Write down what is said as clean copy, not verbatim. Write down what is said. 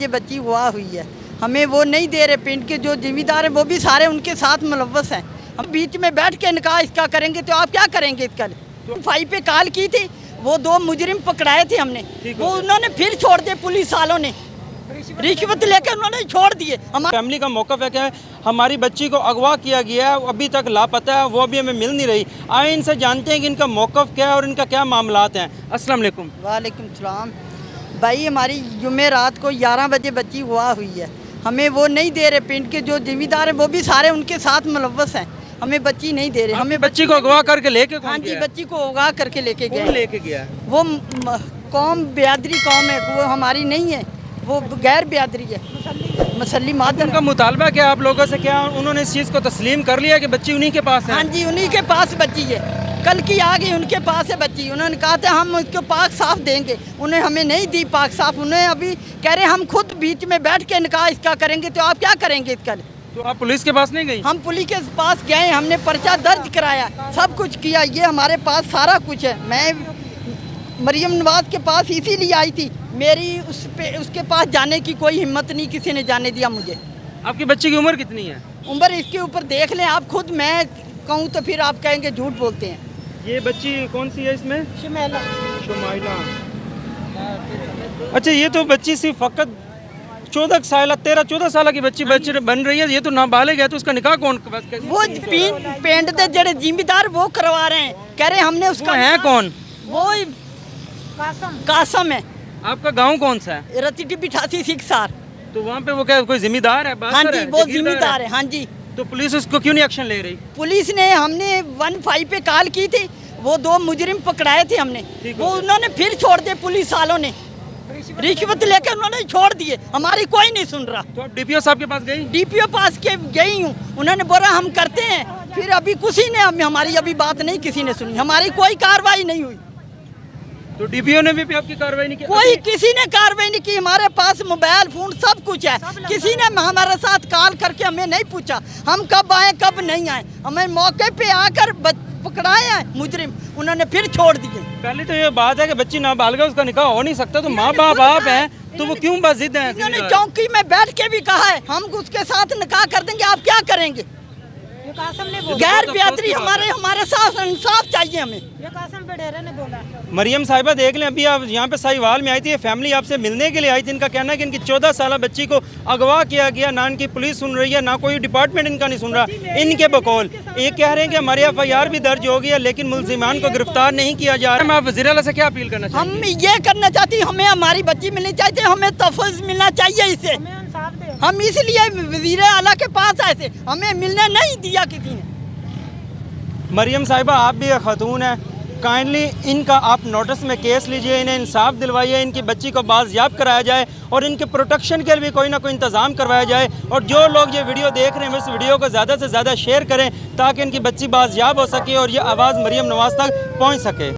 ये बच्ची हुआ हुई है, हमें वो नहीं दे रहे। पिंड के जो जिम्मेदार हैं वो भी सारे उनके साथ मुलव्वस हैं। हम बीच में बैठ के निकाह इसका करेंगे तो आप क्या करेंगे इसका? फाइव पे कॉल की थी, वो 2 मुजरिम पकड़ाए थे हमने, वो उन्होंने फिर छोड़ दिए। पुलिस वालों ने रिश्वत लेकर उन्होंने छोड़ दिए। हमारी फैमिली का मौक़िफ़ है कि हमारी बच्ची को अगवा किया गया है, अभी तक लापता है, वो अभी हमें मिल नहीं रही। आए इनसे जानते हैं कि इनका मौक़िफ़ क्या है और इनका क्या मामलात हैं। अस्सलाम वालेकुम। वालेकुम सलाम। भाई हमारी जुमे रात को 11 बजे बच्ची हुआ हुई है, हमें वो नहीं दे रहे। पिंड के जो जिम्मेदार हैं वो भी सारे उनके साथ मुलव्वस हैं, हमें बच्ची नहीं दे रहे। हमें बच्ची को अगवा करके लेके हाँ जी, बच्ची को अगवा करके लेके गए। लेके गया? वो कौम बिरादरी कौम है, वो हमारी नहीं है, वो गैर बिरादरी है, मसल्ली मादर। उनका मुतालबा क्या आप लोगों से, क्या उन्होंने इस चीज़ को तस्लीम कर लिया कि बच्ची उन्हीं के पास है? हाँ जी, उन्हीं के पास बच्ची है, कल की आ गई, उनके पास है बच्ची। उन्होंने कहा था हम उसको पाक साफ देंगे, उन्हें हमें नहीं दी पाक साफ। उन्हें अभी कह रहे हम खुद बीच में बैठ के निकाह इसका करेंगे तो आप क्या करेंगे इसका? तो आप पुलिस के पास नहीं गई? हम पुलिस के पास गए, हमने पर्चा दर्ज कराया, सब कुछ किया, ये हमारे पास सारा कुछ है। मैं मरियम नवाज के पास इसीलिए आई थी, मेरी उसके पास जाने की कोई हिम्मत नहीं किसी ने जाने दिया मुझे। आपकी बच्ची की उम्र कितनी है? उम्र इसके ऊपर देख लें आप खुद, मैं कहूँ तो फिर आप कहेंगे झूठ बोलते हैं। ये बच्ची कौन सी है इसमें? शुमाइला। शुमाइला। अच्छा, ये तो बच्ची सिर्फ फ़कत 13-14 साल की बच्ची बन रही है, ये तो नाबालिग है, तो उसका निकाह कौन? वो पिंड के जड़े जिम्मेदार वो करवा रहे हैं, कह रहे हमने उसका। है कौन? वो कासम है। आपका गांव कौन सा है? रतीटी 88 सिक्सार। तो वहाँ पे वो क्या कोई जिम्मेदार है? हाँ जी, वो जिम्मेदार है। हाँ जी। तो पुलिस उसको क्यों नहीं एक्शन ले रही? पुलिस ने, हमने 15 पे कॉल की थी, वो 2 मुजरिम पकड़ाए थे हमने, वो उन्होंने फिर छोड़ दिए। पुलिस वालों ने रिश्वत लेकर उन्होंने छोड़ दिए, हमारी कोई नहीं सुन रहा। तो आप डीपीओ साहब के पास गई? डीपीओ पास के गई हूँ, उन्होंने बोला हम करते हैं, फिर अभी किसी ने हमारी अभी बात नहीं किसी ने सुनी, हमारी कोई कार्रवाई नहीं हुई। तो डीपीओ ने भी आपकी कार्रवाई नहीं की? कोई किसी ने कार्रवाई नहीं की। हमारे पास मोबाइल फोन सब कुछ है, किसी ने हमारे साथ कॉल करके हमें नहीं पूछा हम कब आए कब नहीं आए। हमें मौके पे आकर पकड़ाए हैं मुजरिम, उन्होंने फिर छोड़ दिए। पहले तो ये बात है कि बच्ची नाबालिग है, उसका निकाह हो नहीं सकता, तो माँ बाप आप हैं तो वो क्यों बस जिद है? उन्होंने चौकी में बैठ के भी कहा है हम उसके साथ निकाह कर देंगे, आप क्या करेंगे? गैर बिरादरी हमारे साथ इंसाफ चाहिए हमें, ये कासम बडेरा ने बोला। मरियम साहिबा देख लें, अभी आप यहाँ पे साहिवाल में आई थी, ये फैमिली आपसे मिलने के लिए आई थी। इनका कहना है कि इनकी 14 साल बच्ची को अगवा किया गया, ना इनकी पुलिस सुन रही है, ना कोई डिपार्टमेंट इनका नहीं सुन रहा। इनके बकौल ये कह रहे हैं कि हमारी FIR भी दर्ज हो गई है, लेकिन मुलजिमान को गिरफ्तार नहीं किया जा रहा है। आप वज़ीर आला से क्या अपील करना चाहिए? हम ये करना चाहते हैं, हमें हमारी बच्ची मिलनी चाहिए, हमें तहफ़्फ़ुज़ मिलना चाहिए इसे। हम इसलिए वज़ीर आला के पास आए थे, हमें मिलने नहीं दिया किसी ने। मरियम साहिबा, आप भी एक खातून हैं, काइंडली इनका आप नोटिस में केस लीजिए, इन्हें इंसाफ दिलवाइए, इनकी बच्ची को बाज़याब कराया जाए और इनके प्रोटेक्शन के लिए भी कोई ना कोई इंतज़ाम करवाया जाए। और जो लोग ये वीडियो देख रहे हैं इस वीडियो को ज़्यादा से ज़्यादा शेयर करें ताकि इनकी बच्ची बाज़याब हो सके और ये आवाज़ मरियम नवाज़ तक पहुँच सके।